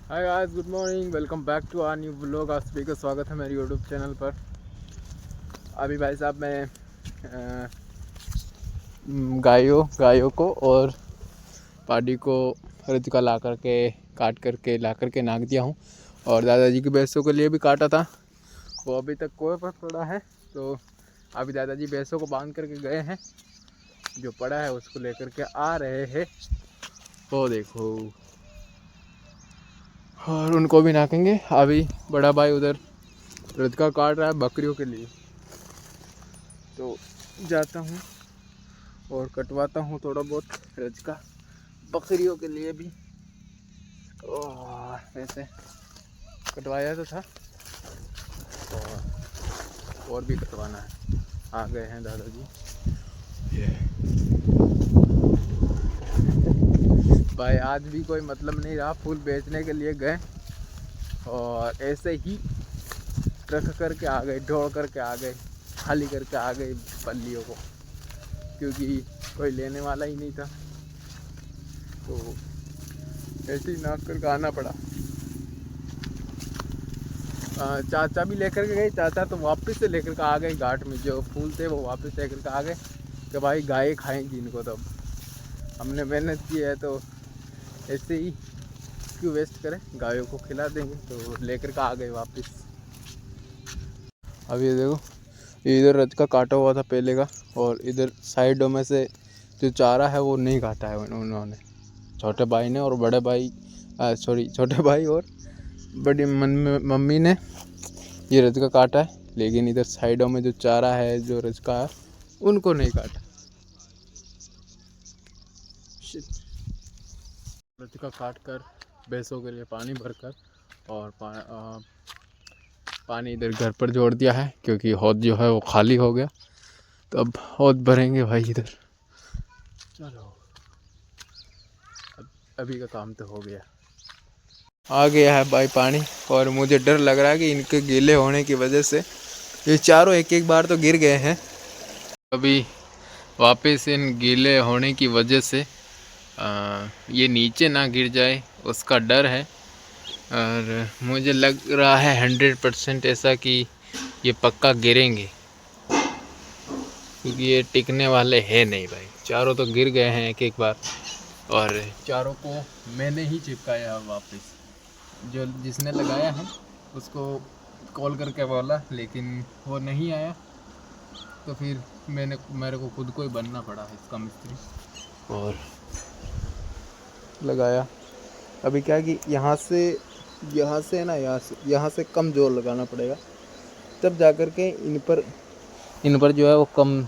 Hi guys, good morning. Welcome back to our new vlog. आप सभी का स्वागत है मेरे यूट्यूब चैनल पर। अभी भाई साहब मैं गायों को और पाडी को रतिका ला करके काट करके ला करके नाक दिया हूँ। और दादाजी की भैंसों के लिए भी काटा था, वो अभी तक कुएं पर पड़ा है। तो अभी दादाजी भैंसों को बांध करके गए हैं, जो पड़ा है उसको लेकर के आ रहे हैं। वो देखो, और उनको भी नाकेंगे। अभी बड़ा भाई उधर रतिका काट रहा है बकरियों के लिए, तो जाता हूँ और कटवाता हूँ थोड़ा बहुत रतिका बकरियों के लिए भी। वैसे कटवाया तो था और भी कटवाना है। आ गए हैं दादाजी। भाई आज भी कोई मतलब नहीं रहा, फूल बेचने के लिए गए और ऐसे ही ट्रक करके आ गए, ढोड़ करके आ गए, खाली करके आ गए पल्लियों को, क्योंकि कोई लेने वाला ही नहीं था। तो ऐसे ही नाक करके आना पड़ा। चाचा भी लेकर के गए, चाचा तो वापस से लेकर के आ गए घाट में, जो फूल थे वो वापस लेकर के आ गए कि भाई गाय खाएंगी इनको। तब हमने मेहनत की है तो ऐसे ही क्यों वेस्ट करें, गायों को खिला देंगे। तो लेकर के आ गए वापस। अब ये देखो, इधर रज का काटा हुआ था पहले का, और इधर साइडों में से जो चारा है वो नहीं काटा है उन्होंने, छोटे भाई ने और बड़े भाई, छोटे भाई और बड़ी मम्मी ने ये रज का काटा है। लेकिन इधर साइडों में जो चारा है, जो रज का है, उनको नहीं काटा। रज का काट कर भैंसों के लिए पानी भरकर और पानी इधर घर पर जोड़ दिया है, क्योंकि हौद जो है वो खाली हो गया। तो अब हौद भरेंगे भाई इधर। चलो, अभी का काम तो हो गया। आ गया है भाई पानी, और मुझे डर लग रहा है कि इनके गीले होने की वजह से ये चारों एक एक बार तो गिर गए हैं। अभी वापस इन गीले होने की वजह से ये नीचे ना गिर जाए उसका डर है। और मुझे लग रहा है 100% ऐसा कि ये पक्का गिरेंगे, क्योंकि ये टिकने वाले हैं नहीं भाई। चारों तो गिर गए हैं एक एक बार, और चारों को मैंने ही चिपकाया वापस। जो जिसने लगाया है उसको कॉल करके बोला, लेकिन वो नहीं आया। तो फिर मेरे को खुद को ही बनना पड़ा इसका मिस्त्री, और लगाया। अभी क्या कि यहाँ से ना, यहाँ से कम जोर लगाना पड़ेगा, तब जा कर के इन पर जो है वो कम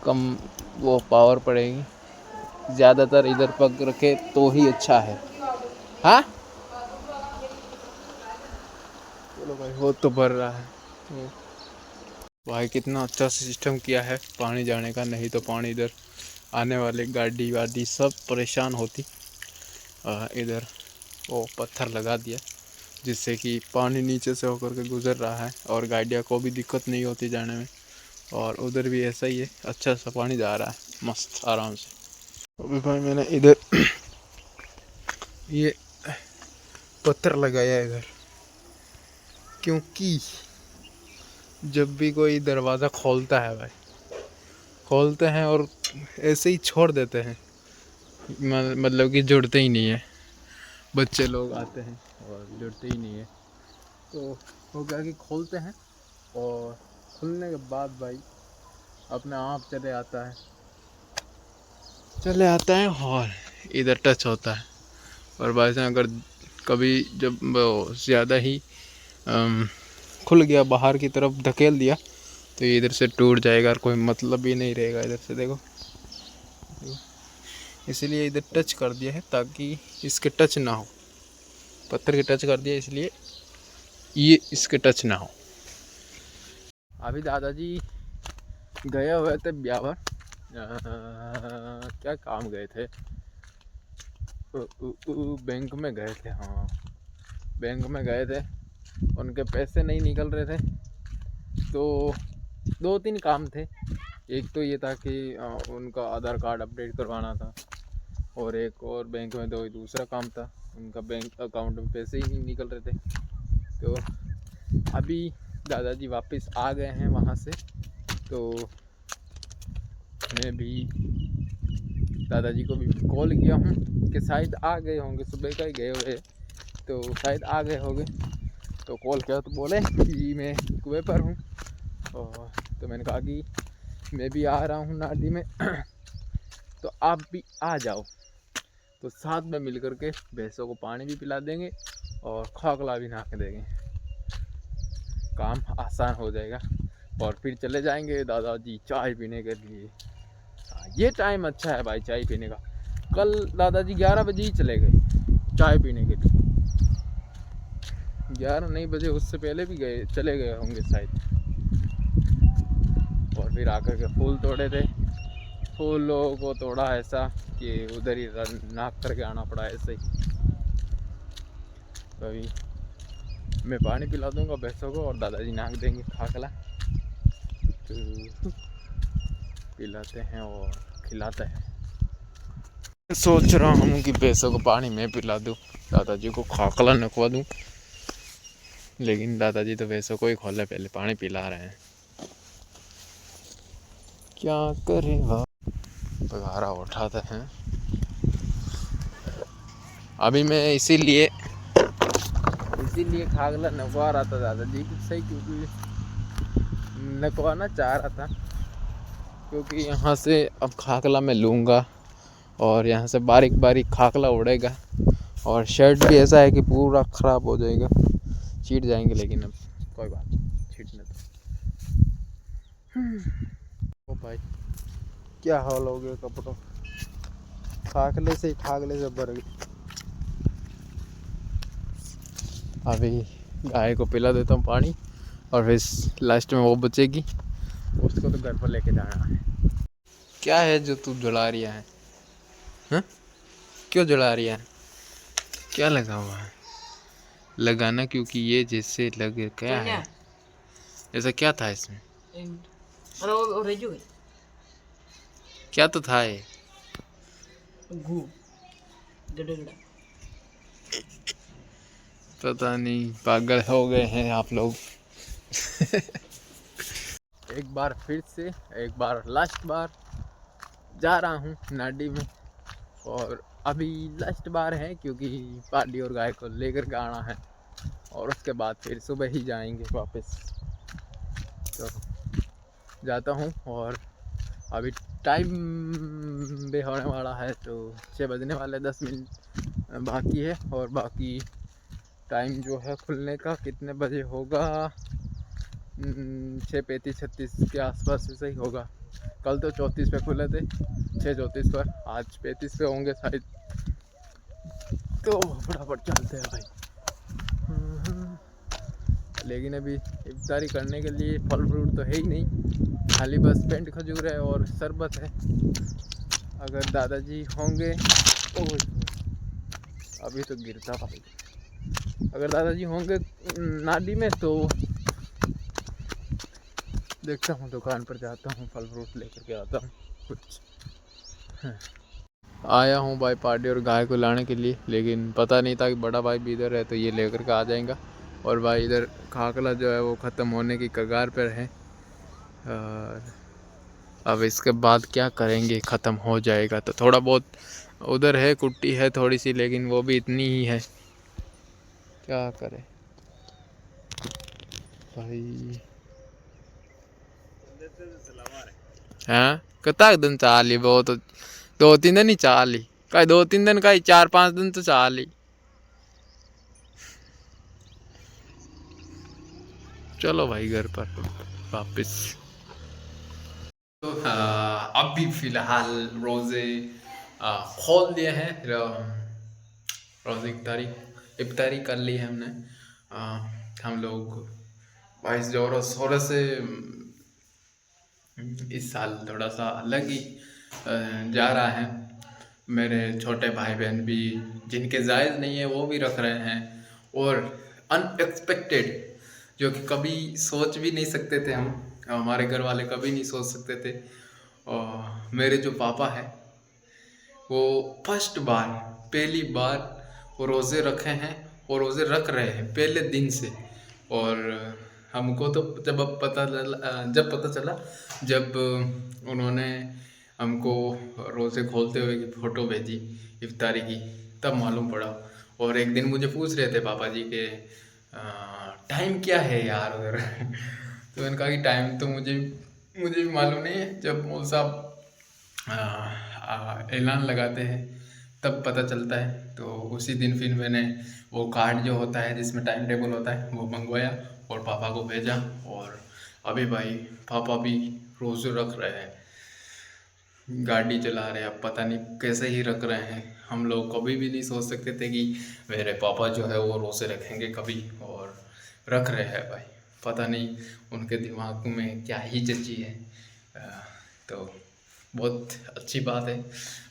कम वो पावर पड़ेगी। ज़्यादातर इधर पग रखे तो ही अच्छा है। हाँ चलो भाई, वो तो भर रहा है। तो भाई कितना अच्छा सिस्टम किया है पानी जाने का, नहीं तो पानी इधर आने वाले गाड़ी वाड़ी सब परेशान होती। इधर वो पत्थर लगा दिया, जिससे कि पानी नीचे से होकर के गुजर रहा है और गाड़ियों को भी दिक्कत नहीं होती जाने में। और उधर भी ऐसा ही है, अच्छा सा पानी जा रहा है मस्त आराम से। अभी भाई मैंने इधर ये पत्थर लगाया है इधर, क्योंकि जब भी कोई दरवाज़ा खोलता है भाई, खोलते हैं और ऐसे ही छोड़ देते हैं, मतलब कि जुड़ते ही नहीं है। बच्चे लोग आते हैं और जुड़ते ही नहीं है। तो वो क्या कि खोलते हैं, और खुलने के बाद भाई अपने आप चले आता है और इधर टच होता है। और भाई साहब अगर कभी जब वो ज़्यादा ही खुल गया, बाहर की तरफ धकेल दिया, तो ये इधर से टूट जाएगा और कोई मतलब ही नहीं रहेगा इधर से। देखो, इसलिए इधर टच कर दिया है ताकि इसके टच ना हो। पत्थर के टच कर दिया इसलिए ये इसके टच ना हो। अभी दादाजी गए हुए थे ब्यावर, क्या काम गए थे, बैंक में गए थे। हाँ, बैंक में गए थे, उनके पैसे नहीं निकल रहे थे। तो 2-3 काम थे। एक तो ये था कि उनका आधार कार्ड अपडेट करवाना था, और एक और बैंक में तो दूसरा काम था। उनका बैंक अकाउंट में पैसे ही नहीं निकल रहे थे। तो अभी दादाजी वापस आ गए हैं वहाँ से, तो मैं भी दादाजी को भी कॉल किया हूँ कि शायद आ गए होंगे, सुबह का ही गए हुए, तो शायद आ गए होंगे। तो कॉल किया तो बोले कि मैं कुएं पर हूँ, और तो मैंने कहा कि मैं भी आ रहा हूँ नाडी में तो आप भी आ जाओ, तो साथ में मिल कर के भैंसों को पानी भी पिला देंगे और खाकला भी नाक देंगे, काम आसान हो जाएगा। और फिर चले जाएंगे दादाजी चाय पीने के लिए। ये टाइम अच्छा है भाई चाय पीने का। कल दादाजी 11 बजे ही चले गए चाय पीने के लिए, 11 नहीं बजे, उससे पहले भी चले गए होंगे शायद। और फिर आकर के फूल तोड़े थे, फूलों को तोड़ा ऐसा कि उधर ही नाक करके आना पड़ा ऐसे ही। तो अभी मैं पानी पिला दूंगा भैंसों को और दादाजी नाक देंगे खाकला, तो पिलाते हैं और खिलाते हैं। सोच रहा हूँ कि भैंसों को पानी मैं पिला दूँ, दादाजी को खाकला नकवा दूँ, लेकिन दादाजी तो भैंसों को ही खोले पहले पानी पिला रहे हैं। क्या करेगा, बघारा उठाते हैं। अभी मैं इसीलिए खागला नकवा रहा था दादाजी की सही, क्योंकि नकवाना चाह रहा था, क्योंकि यहाँ से अब खाकला मैं लूँगा और यहाँ से बारीक बारीक खाकला उड़ेगा, और शर्ट भी ऐसा है कि पूरा ख़राब हो जाएगा, छीट जाएंगे, लेकिन अब कोई बात नहीं, छीटने तो। ओ भाई क्या हाल हो गया कपड़ों, खाकले से भर गए। अभी गाय को पिला देता हूँ पानी, और फिर लास्ट में वो बचेगी, उसको तो घर पर लेके जाना है। क्या है जो तू जला रही है? हाँ? क्यों जला रही है? क्या लगा हुआ है? लगाना, क्योंकि ये जैसे लगे क्या है, ऐसा क्या था इसमें? क्या तो था ये? पता नहीं, पागल हो गए हैं आप लोग। एक बार फिर से, एक बार लास्ट बार जा रहा हूँ नाडी में, और अभी लास्ट बार है क्योंकि पाडी और गाय को लेकर के आना है, और उसके बाद फिर सुबह ही जाएंगे वापस। तो जाता हूँ, और अभी टाइम भी होने वाला है, तो 6 बजने वाले 10 मिनट बाकी है, और बाकी टाइम जो है खुलने का कितने बजे होगा, 6:35-36 के आसपास ऐसे ही होगा। कल तो 34 पे खुले थे, 6:34 पर, आज 35 पे होंगे शायद। तो फटाफट चलते हैं भाई। लेकिन अभी इफ्तारी करने के लिए फल फ्रूट तो है ही नहीं, खाली बस पेंट खजूर है और शरबत है। अगर दादाजी होंगे, अभी तो गिरता भाई, अगर दादाजी होंगे नाडी में तो देखता हूँ, दुकान पर जाता हूँ, फल फ्रूट लेकर के आता हूँ कुछ। आया हूँ भाई पार्टी और गाय को लाने के लिए, लेकिन पता नहीं था कि बड़ा भाई भी इधर है, तो ये लेकर के आ जाएगा। और भाई इधर खाकला जो है वो ख़त्म होने की कगार पर है, और अब इसके बाद क्या करेंगे, ख़त्म हो जाएगा तो थोड़ा बहुत उधर है, कुट्टी है थोड़ी सी, लेकिन वो भी इतनी ही है, क्या करें भाई। हाँ कितना दिन चाह ली, वो तो 2-3 दिन ही चाह ली, कहीं 2-3 दिन, कहीं 4-5 दिन तो चाह ली। चलो भाई घर पर वापस। तो अभी फिलहाल रोज़े खोल दिए हैं, रोज़े इफ्तारी कर ली है हमने। हम लोग भाई जोरों शोरों से इस साल थोड़ा सा अलग ही जा रहा है। मेरे छोटे भाई बहन भी जिनके जायज़ नहीं है वो भी रख रहे हैं, और अनएक्सपेक्टेड, जो कि कभी सोच भी नहीं सकते थे हम, हमारे घर वाले कभी नहीं सोच सकते थे। और मेरे जो पापा हैं वो फर्स्ट बार, पहली बार वो रोज़े रखे हैं और रोज़े रख रहे हैं पहले दिन से। और हमको तो जब पता चला जब उन्होंने हमको रोज़े खोलते हुए की फ़ोटो भेजी इफ्तारी की, तब मालूम पड़ा। और एक दिन मुझे पूछ रहे थे पापा जी के टाइम क्या है यार उधर तो मैंने कहा कि टाइम तो मुझे भी मालूम नहीं है, जब मौल साहब ऐलान लगाते हैं तब पता चलता है। तो उसी दिन फिर मैंने वो कार्ड जो होता है जिसमें टाइम टेबल होता है वो मंगवाया और पापा को भेजा। और अभी भाई पापा भी रोज़े रख रहे हैं, गाड़ी चला रहे हैं। अब पता नहीं कैसे ही रख रहे हैं। हम लोग कभी भी नहीं सोच सकते थे कि मेरे पापा जो है वो रोज़े रखेंगे कभी, और रख रहे हैं भाई। पता नहीं उनके दिमाग में क्या ही जची है। तो बहुत अच्छी बात है,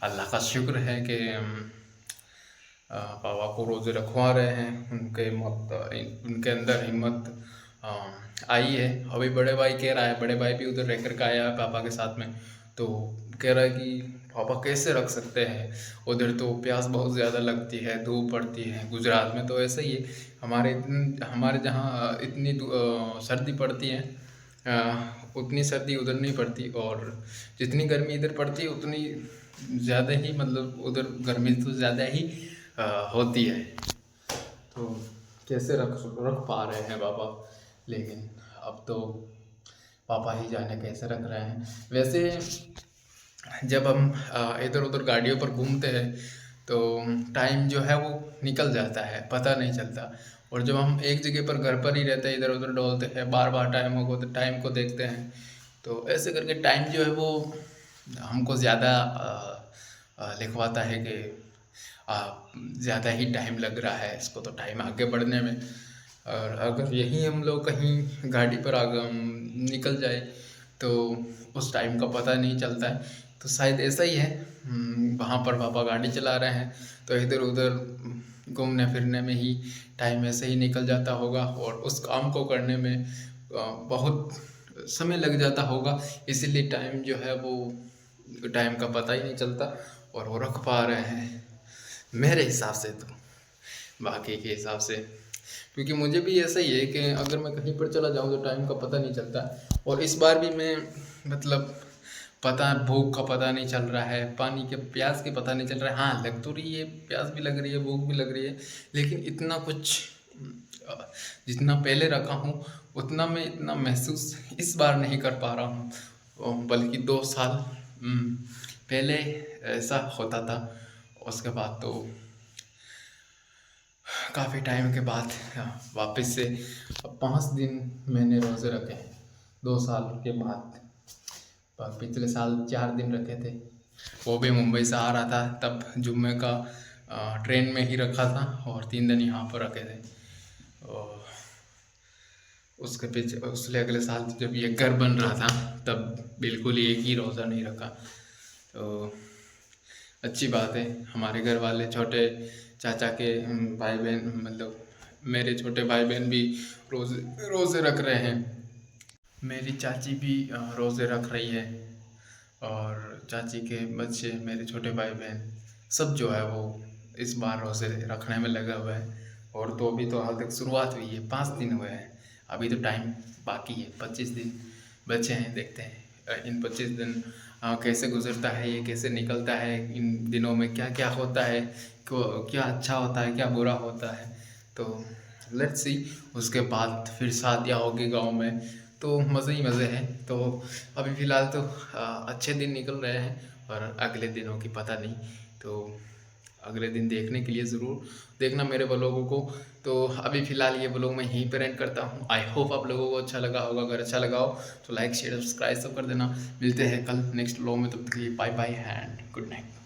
अल्लाह का शुक्र है कि पापा को रोज़े रखवा रहे हैं। उनके अंदर हिम्मत आई है। अभी बड़े भाई कह रहा है, बड़े भाई भी उधर रह कर के आया है पापा के साथ में, तो कह रहा है कि पापा कैसे रख सकते हैं, उधर तो प्यास बहुत ज़्यादा लगती है, धूप पड़ती है। गुजरात में तो ऐसा ही है, हमारे जहाँ इतनी सर्दी पड़ती है उतनी सर्दी उधर नहीं पड़ती, और जितनी गर्मी इधर पड़ती है उतनी ज़्यादा ही, मतलब उधर गर्मी तो ज़्यादा ही होती है। तो कैसे रख पा रहे हैं पापा, लेकिन अब तो पापा ही जाने कैसे रख रहे हैं। वैसे जब हम इधर उधर गाड़ियों पर घूमते हैं तो टाइम जो है वो निकल जाता है, पता नहीं चलता। और जब हम एक जगह पर घर पर ही रहते हैं, इधर उधर डोलते हैं, बार बार टाइम को देखते हैं, तो ऐसे करके टाइम जो है वो हमको ज़्यादा लिखवाता है कि ज़्यादा ही टाइम लग रहा है इसको तो टाइम आगे बढ़ने में। और अगर यही हम लोग कहीं गाड़ी पर आगे निकल जाए तो उस टाइम का पता नहीं चलता है। तो शायद ऐसा ही है, वहाँ पर पापा गाड़ी चला रहे हैं तो इधर उधर घूमने फिरने में ही टाइम ऐसे ही निकल जाता होगा, और उस काम को करने में बहुत समय लग जाता होगा। इसीलिए टाइम जो है वो टाइम का पता ही नहीं चलता, और वो रख पा रहे हैं मेरे हिसाब से तो। बाकी के हिसाब से, क्योंकि मुझे भी ऐसा ही है कि अगर मैं कहीं पर चला जाऊँ तो टाइम का पता नहीं चलता। और इस बार भी मैं मतलब भूख का पता नहीं चल रहा है, पानी के प्यास के पता नहीं चल रहा है। हाँ, लग तो रही है, प्यास भी लग रही है, भूख भी लग रही है, लेकिन इतना कुछ जितना पहले रखा हूँ उतना मैं इतना महसूस इस बार नहीं कर पा रहा हूँ। बल्कि 2 साल पहले ऐसा होता था, उसके बाद तो काफ़ी टाइम के बाद वापस से 5 दिन मैंने रोज़े रखे हैं 2 साल के बाद। पिछले साल 4 दिन रखे थे, वो भी मुंबई से आ रहा था तब जुम्मे का ट्रेन में ही रखा था, और 3 दिन यहाँ पर रखे थे। और उसके पीछे उसले अगले साल जब ये घर बन रहा था तब बिल्कुल ही एक ही रोज़ा नहीं रखा। तो अच्छी बात है, हमारे घर वाले छोटे चाचा के भाई बहन, मतलब मेरे छोटे भाई बहन भी रोज़े रख रहे हैं। मेरी चाची भी रोज़े रख रही है, और चाची के बच्चे, मेरे छोटे भाई बहन सब जो है वो इस बार रोज़े रखने में लगा हुआ है। और तो अभी तो हाल तक शुरुआत हुई है, 5 दिन हुए हैं, अभी तो टाइम बाकी है, 25 दिन बचे हैं। देखते हैं इन 25 दिन कैसे गुजरता है, ये कैसे निकलता है, इन दिनों में क्या क्या होता है, क्या अच्छा होता है, क्या बुरा होता है। तो लेट्स सी, उसके बाद फिर शादियाँ होगी गांव में, तो मज़े ही मज़े हैं। तो अभी फ़िलहाल तो अच्छे दिन निकल रहे हैं, और अगले दिनों की पता नहीं। तो अगले दिन देखने के लिए ज़रूर देखना मेरे व्लॉगों को। तो अभी फ़िलहाल ये व्लॉग मैं यहीं पर एंड करता हूँ। आई होप आप लोगों को अच्छा लगा होगा। अगर अच्छा लगा हो तो लाइक शेयर सब्सक्राइब सब कर देना। मिलते हैं कल नेक्स्ट व्लॉग में, तब तक के लिए bye bye and good night.